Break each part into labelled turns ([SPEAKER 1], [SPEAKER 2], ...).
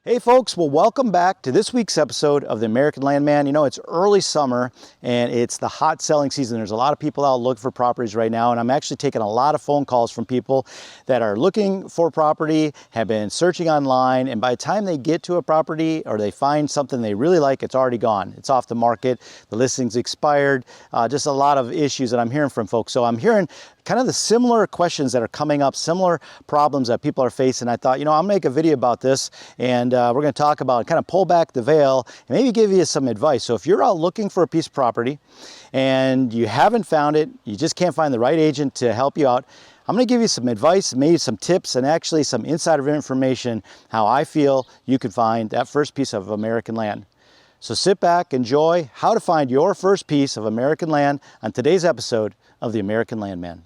[SPEAKER 1] Hey folks, well welcome back to this week's episode of the American Landman. You know, it's early summer and it's the hot selling season. There's a lot of people out looking for properties right now, and I'm actually taking a lot of phone calls from people that are looking for property, have been searching online, and by the time they get to a property or they find something they really like, it's already gone. It's off the market, the listing's expired, just a lot of issues that I'm hearing from folks. So I'm hearing kind of the similar questions that are coming up, similar problems that people are facing. I thought, you know, I'll make a video about this, and we're going to talk about, kind of pull back the veil and maybe give you some advice. So if you're out looking for a piece of property and you haven't found it, you just can't find the right agent to help you out, I'm going to give you some advice, maybe some tips, and actually some insider information how I feel you could find that first piece of American land. So sit back, enjoy how to find your first piece of American land on today's episode of the American Landman.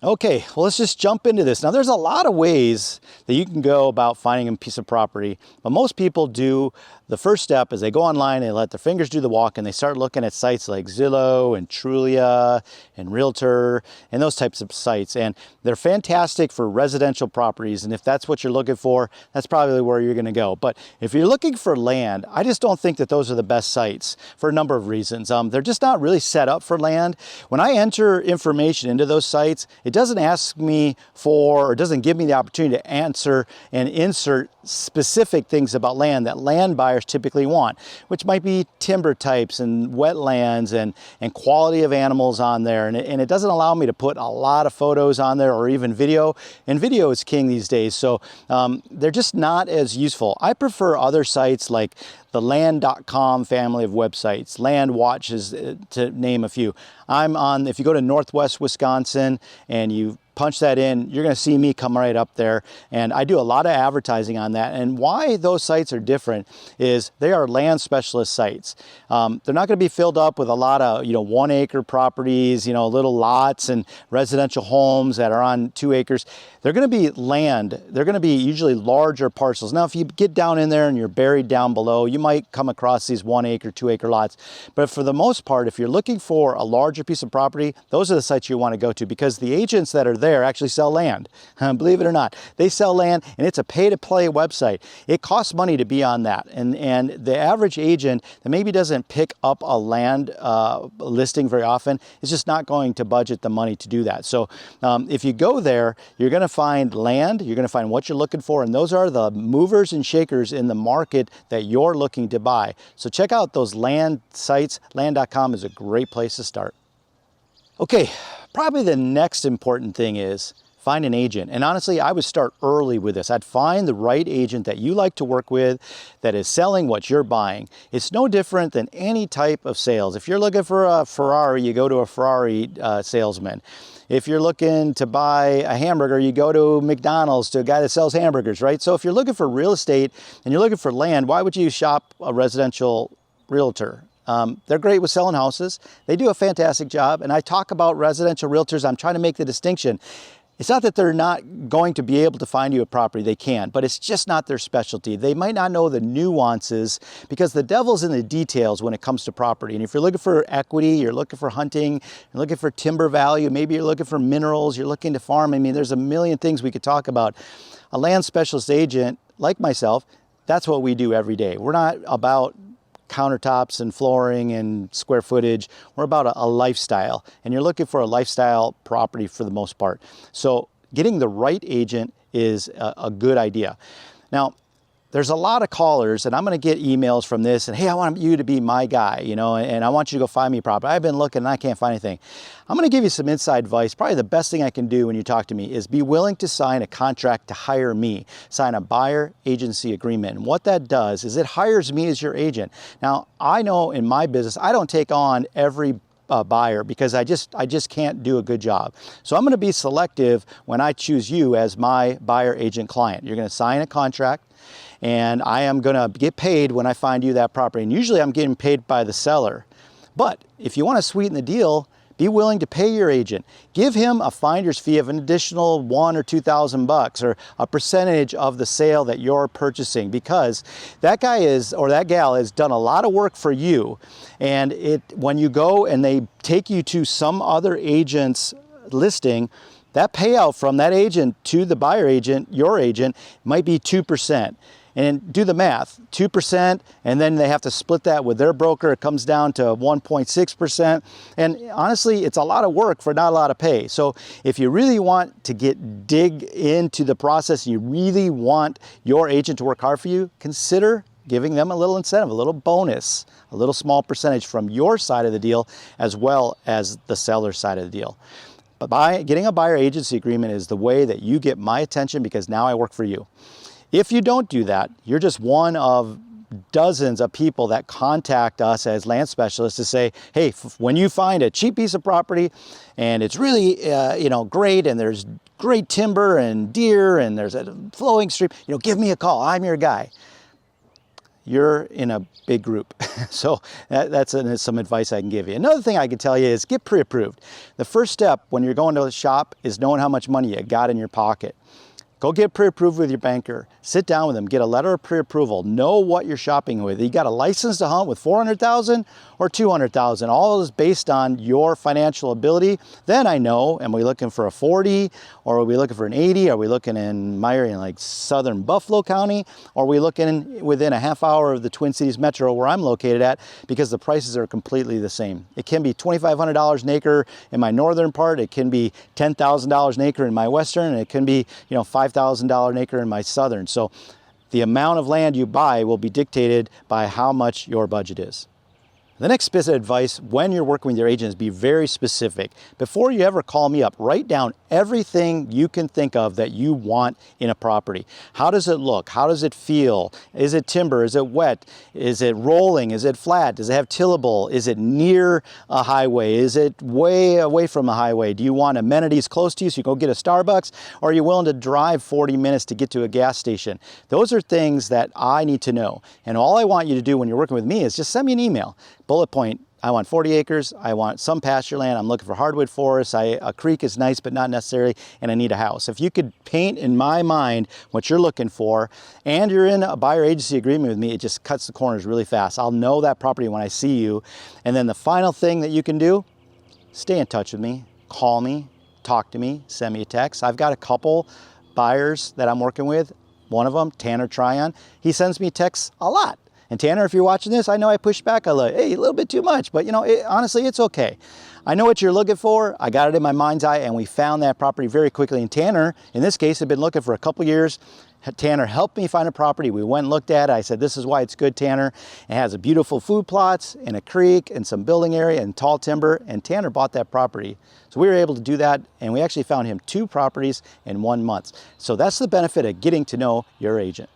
[SPEAKER 1] Okay, well, let's just jump into this. Now, there's a lot of ways that you can go about finding a piece of property, but most people do the first step is they go online, they let their fingers do the walk, and they start looking at sites like Zillow and Trulia and Realtor and those types of sites. And they're fantastic for residential properties, and if that's what you're looking for, that's probably where you're gonna go. But if you're looking for land, I just don't think that those are the best sites for a number of reasons. They're just not really set up for land. When I enter information into those sites, it doesn't ask me for, or doesn't give me the opportunity to answer and insert specific things about land that land buyers typically want, which might be timber types and wetlands and quality of animals on there. And it doesn't allow me to put a lot of photos on there or even video. And video is king these days. So they're just not as useful. I prefer other sites like the Landcom family of websites, Land Watches, to name a few. I'm on, if you go to Northwest Wisconsin and you punch that in, you're going to see me come right up there. And I do a lot of advertising on that. And why those sites are different is they are land specialist sites. They're not going to be filled up with a lot of, 1 acre properties, little lots and residential homes that are on 2 acres. They're going to be land. They're going to be usually larger parcels. Now, if you get down in there and you're buried down below, you might come across these 1 acre, 2 acre lots. But for the most part, if you're looking for a larger piece of property, those are the sites you want to go to, because the agents that are there actually sell land. Believe it or not, they sell land, and it's a pay-to-play website. It costs money to be on that, and the average agent that maybe doesn't pick up a land listing very often is just not going to budget the money to do that. So if you go there, you're going to find land, you're going to find what you're looking for, and those are the movers and shakers in the market that you're looking to buy. So check out those land sites. Land.com is a great place to start. Okay, probably the next important thing is find an agent. And honestly, I would start early with this. I'd find the right agent that you like to work with that is selling what you're buying. It's no different than any type of sales. If you're looking for a Ferrari, you go to a Ferrari salesman. If you're looking to buy a hamburger, you go to McDonald's, to a guy that sells hamburgers, right? So if you're looking for real estate and you're looking for land, why would you shop a residential realtor? They're great with selling houses. They do a fantastic job. And I talk about residential realtors. I'm trying to make the distinction. It's not that they're not going to be able to find you a property. They can, but it's just not their specialty. They might not know the nuances, because the devil's in the details when it comes to property. And if you're looking for equity, you're looking for hunting, you're looking for timber value, maybe you're looking for minerals, you're looking to farm. I mean, there's a million things we could talk about. A land specialist agent like myself, that's what we do every day. We're not about countertops and flooring and square footage. We're about a lifestyle, and you're looking for a lifestyle property for the most part. So getting the right agent is a good idea. Now, there's a lot of callers, and I'm going to get emails from this, and hey, I want you to be my guy, and I want you to go find me a property. I've been looking and I can't find anything. I'm going to give you some inside advice. Probably the best thing I can do when you talk to me is be willing to sign a contract to hire me, sign a buyer agency agreement. And what that does is it hires me as your agent. Now, I know in my business, I don't take on every buyer, because I just can't do a good job. So I'm going to be selective when I choose you as my buyer agent client. You're going to sign a contract, and I am going to get paid when I find you that property. And usually I'm getting paid by the seller. But if you want to sweeten the deal, Be willing to pay your agent. Give him a finder's fee of an additional $1,000 or $2,000 or a percentage of the sale that you're purchasing, because that guy or that gal has done a lot of work for you. And when you go and they take you to some other agent's listing, that payout from that agent to the buyer agent, your agent, might be 2%. And do the math, 2%, and then they have to split that with their broker. It comes down to 1.6%. And honestly, it's a lot of work for not a lot of pay. So if you really want to dig into the process, and you really want your agent to work hard for you, consider giving them a little incentive, a little bonus, a little small percentage from your side of the deal as well as the seller's side of the deal. But getting a buyer agency agreement is the way that you get my attention, because now I work for you. If you don't do that, you're just one of dozens of people that contact us as land specialists to say, hey, when you find a cheap piece of property and it's really great, and there's great timber and deer and there's a flowing stream, give me a call. I'm your guy. You're in a big group. So that's some advice I can give you. Another thing I can tell you is get pre-approved. The first step when you're going to the shop is knowing how much money you got in your pocket. Go get pre-approved with your banker. Sit down with them, get a letter of pre-approval. Know what you're shopping with. You got a license to hunt with $400,000 or $200,000. All is based on your financial ability. Then I know, am we looking for a 40, or are we looking for an 80? Are we looking in my area, in like southern Buffalo County? Or are we looking within a half hour of the Twin Cities Metro where I'm located at? Because the prices are completely the same. It can be $2,500 an acre in my northern part. It can be $10,000 an acre in my western, and it can be $5,000 an acre in my southern. So the amount of land you buy will be dictated by how much your budget is. The next piece of advice when you're working with your agent is be very specific. Before you ever call me up, write down everything you can think of that you want in a property. How does it look? How does it feel? Is it timber? Is it wet? Is it rolling? Is it flat? Does it have tillable? Is it near a highway? Is it way away from a highway? Do you want amenities close to you so you go get a Starbucks? Or are you willing to drive 40 minutes to get to a gas station? Those are things that I need to know. And all I want you to do when you're working with me is just send me an email. Bullet point, I want 40 acres, I want some pasture land, I'm looking for hardwood forests, a creek is nice but not necessary, and I need a house. If you could paint in my mind what you're looking for, and you're in a buyer agency agreement with me, it just cuts the corners really fast. I'll know that property when I see you. And then the final thing that you can do, stay in touch with me, call me, talk to me, send me a text. I've got a couple buyers that I'm working with. One of them, Tanner Tryon, he sends me texts a lot. And Tanner, if you're watching this, I know I pushed back a little bit too much, but honestly, it's okay. I know what you're looking for. I got it in my mind's eye, and we found that property very quickly. And Tanner, in this case, had been looking for a couple years. Tanner helped me find a property. We went and looked at it. I said, this is why it's good, Tanner. It has a beautiful food plots and a creek and some building area and tall timber. And Tanner bought that property. So we were able to do that, and we actually found him 2 properties in 1 month. So that's the benefit of getting to know your agent.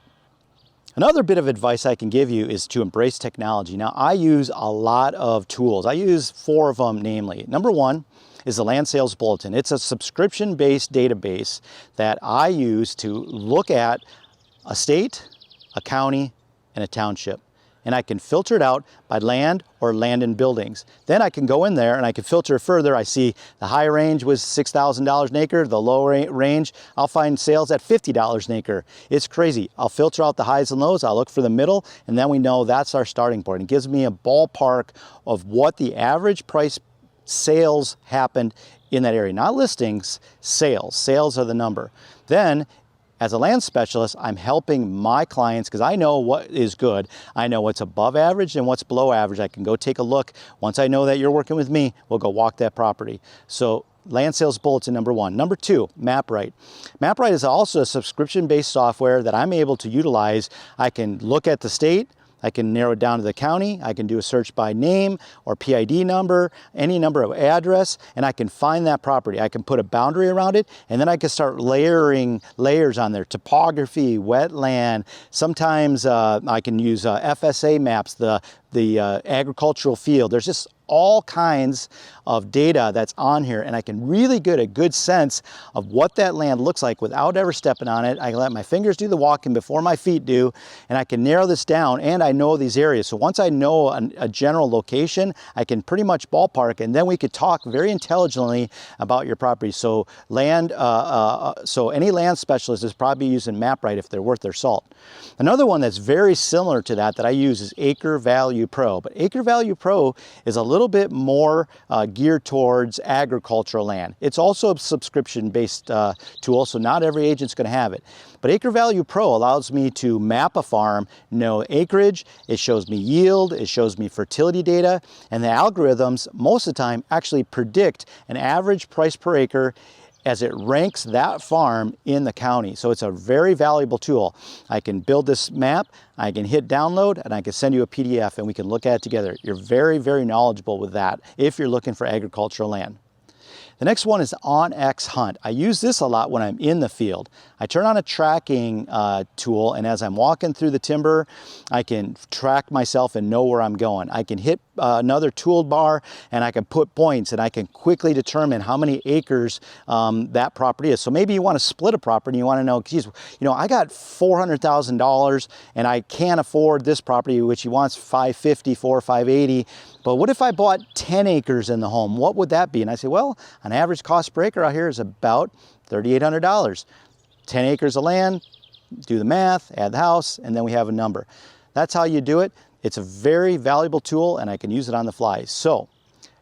[SPEAKER 1] Another bit of advice I can give you is to embrace technology. Now, I use a lot of tools. I use 4 of them, namely. Number 1 is the Land Sales Bulletin. It's a subscription-based database that I use to look at a state, a county, and a township. And I can filter it out by land or land and buildings. Then I can go in there and I can filter further. I see the high range was $6,000 an acre. The low range, I'll find sales at $50 an acre. It's crazy. I'll filter out the highs and lows. I'll look for the middle, and then we know that's our starting point. It gives me a ballpark of what the average price sales happened in that area. Not listings, sales. Sales are the number. Then, as a land specialist, I'm helping my clients because I know what is good. I know what's above average and what's below average. I can go take a look. Once I know that you're working with me, we'll go walk that property. So Land Sales Bulletin, number 1. Number 2, MapRight. MapRight is also a subscription-based software that I'm able to utilize. I can look at the state. I can narrow it down to the county. I can do a search by name or PID number, any number of address, and I can find that property. I can put a boundary around it, and then I can start layering layers on there. Topography, wetland. Sometimes I can use FSA maps, the the agricultural field. There's just all kinds of data that's on here, and I can really get a good sense of what that land looks like without ever stepping on it. I can let my fingers do the walking before my feet do, and I can narrow this down, and I know these areas. So once I know a general location, I can pretty much ballpark, and then we could talk very intelligently about your property. So so any land specialist is probably using MapRight if they're worth their salt. Another one that's very similar to that I use is Acre Value Pro, but Acre Value Pro is a little bit more geared towards agricultural land. It's also a subscription-based tool, so not every agent's going to have it. But Acre Value Pro allows me to map a farm, know acreage, it shows me yield, it shows me fertility data, and the algorithms most of the time actually predict an average price per acre as it ranks that farm in the county. So it's a very valuable tool. I can build this map, I can hit download, and I can send you a PDF and we can look at it together. You're very, very knowledgeable with that if you're looking for agricultural land. The next one is OnX Hunt. I use this a lot when I'm in the field. I turn on a tracking tool, and as I'm walking through the timber, I can track myself and know where I'm going. I can hit another toolbar, and I can put points, and I can quickly determine how many acres that property is. So maybe you want to split a property, and you want to know, geez, I got $400,000, and I can't afford this property, which he wants $550, $580. But what if I bought 10 acres in the home? What would that be? And I say, well, an average cost per acre out here is about $3,800. 10 acres of land, do the math, add the house, and then we have a number. That's how you do it. It's a very valuable tool, and I can use it on the fly. So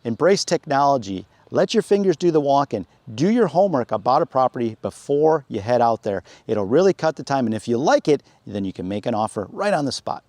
[SPEAKER 1] embrace technology. Let your fingers do the walking. Do your homework about a property before you head out there. It'll really cut the time, and if you like it, then you can make an offer right on the spot.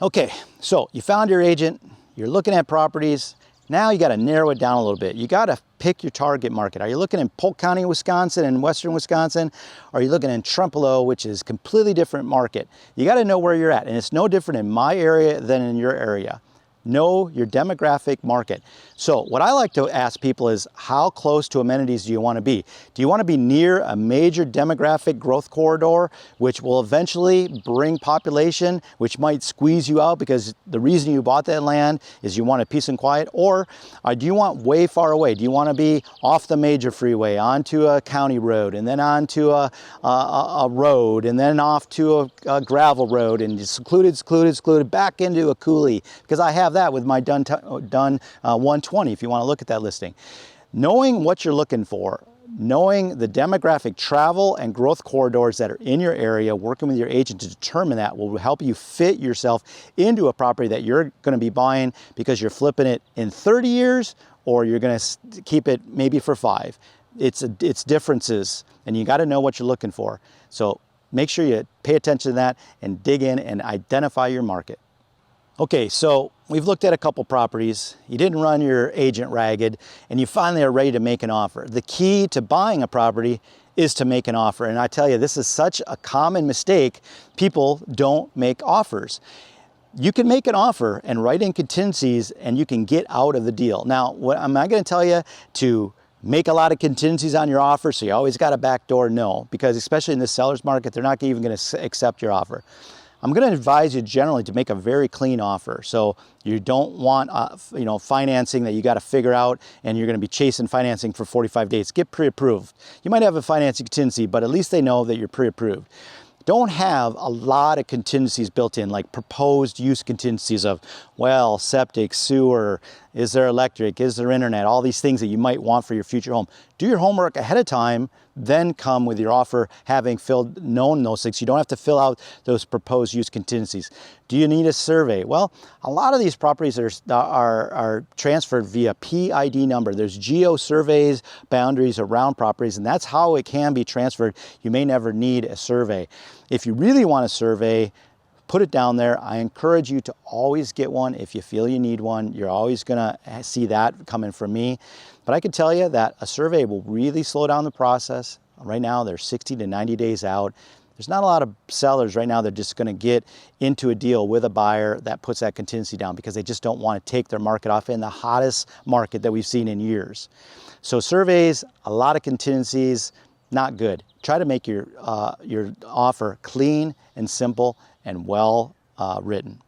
[SPEAKER 1] Okay, so you found your agent, you're looking at properties. Now you got to narrow it down a little bit. You got to pick your target market. Are you looking in Polk County, Wisconsin and western Wisconsin? Or are you looking in Trempealeau, which is a completely different market? You got to know where you're at, and it's no different in my area than in your area. Know your demographic market. So what I like to ask people is, how close to amenities do you want to be? Do you want to be near a major demographic growth corridor, which will eventually bring population, which might squeeze you out because the reason you bought that land is you want a peace and quiet? Or do you want way far away? Do you want to be off the major freeway, onto a county road, and then onto a road, and then off to a gravel road, and secluded, back into a coulee? Because I have that with my done 120, if you want to look at that listing. Knowing what you're looking for, knowing the demographic travel and growth corridors that are in your area, working with your agent to determine that will help you fit yourself into a property that you're going to be buying because you're flipping it in 30 years or you're going to keep it maybe for 5. It's differences, and you got to know what you're looking for. So make sure you pay attention to that and dig in and identify your market. Okay, so we've looked at a couple properties. You didn't run your agent ragged, and you finally are ready to make an offer. The key to buying a property is to make an offer. And I tell you, this is such a common mistake. People don't make offers. You can make an offer and write in contingencies, and you can get out of the deal. Now, am I going to tell you to make a lot of contingencies on your offer so you always got a back door? No, because especially in the seller's market, they're not even going to accept your offer. I'm going to advise you generally to make a very clean offer. So you don't want financing that you got to figure out and you're going to be chasing financing for 45 days. Get pre-approved. You might have a financing contingency, but at least they know that you're pre-approved. Don't have a lot of contingencies built in, like proposed use contingencies of well, septic, sewer, is there electric, is there internet, all these things that you might want for your future home. Do your homework ahead of time, then come with your offer having known those things. You don't have to fill out those proposed use contingencies. Do you need a survey? Well, a lot of these properties are transferred via PID number. There's geo surveys, boundaries around properties, and that's how it can be transferred. You may never need a survey. If you really want a survey, put it down there. I encourage you to always get one. If you feel you need one, you're always gonna see that coming from me. But I can tell you that a survey will really slow down the process. Right now, they're 60 to 90 days out. There's not a lot of sellers right now that are just gonna get into a deal with a buyer that puts that contingency down because they just don't wanna take their market off in the hottest market that we've seen in years. So surveys, a lot of contingencies, not good. Try to make your offer clean and simple and well written.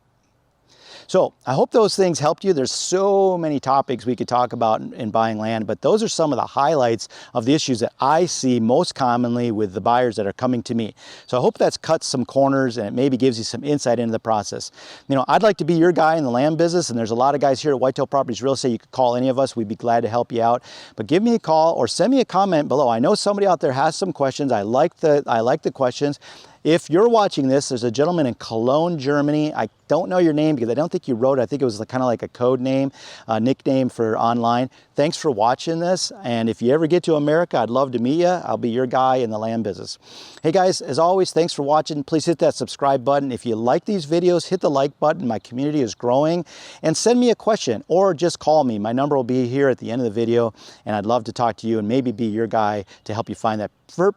[SPEAKER 1] So I hope those things helped you. There's so many topics we could talk about in buying land, but those are some of the highlights of the issues that I see most commonly with the buyers that are coming to me. So I hope that's cut some corners and it maybe gives you some insight into the process. You know, I'd like to be your guy in the land business, and there's a lot of guys here at Whitetail Properties Real Estate. You could call any of us. We'd be glad to help you out. But give me a call or send me a comment below. I know somebody out there has some questions. I like the questions. If you're watching this, there's a gentleman in Cologne, Germany. I don't know your name because I don't think you wrote it. I think it was kind of like a code name, nickname for online. Thanks for watching this. And if you ever get to America, I'd love to meet you. I'll be your guy in the land business. Hey guys, as always, thanks for watching. Please hit that subscribe button. If you like these videos, hit the like button. My community is growing. And send me a question or just call me. My number will be here at the end of the video. And I'd love to talk to you and maybe be your guy to help you find that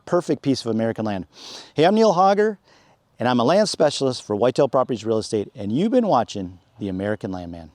[SPEAKER 1] perfect piece of American land. Hey, I'm Neil Hogger, and I'm a land specialist for Whitetail Properties Real Estate, and you've been watching The American Landman.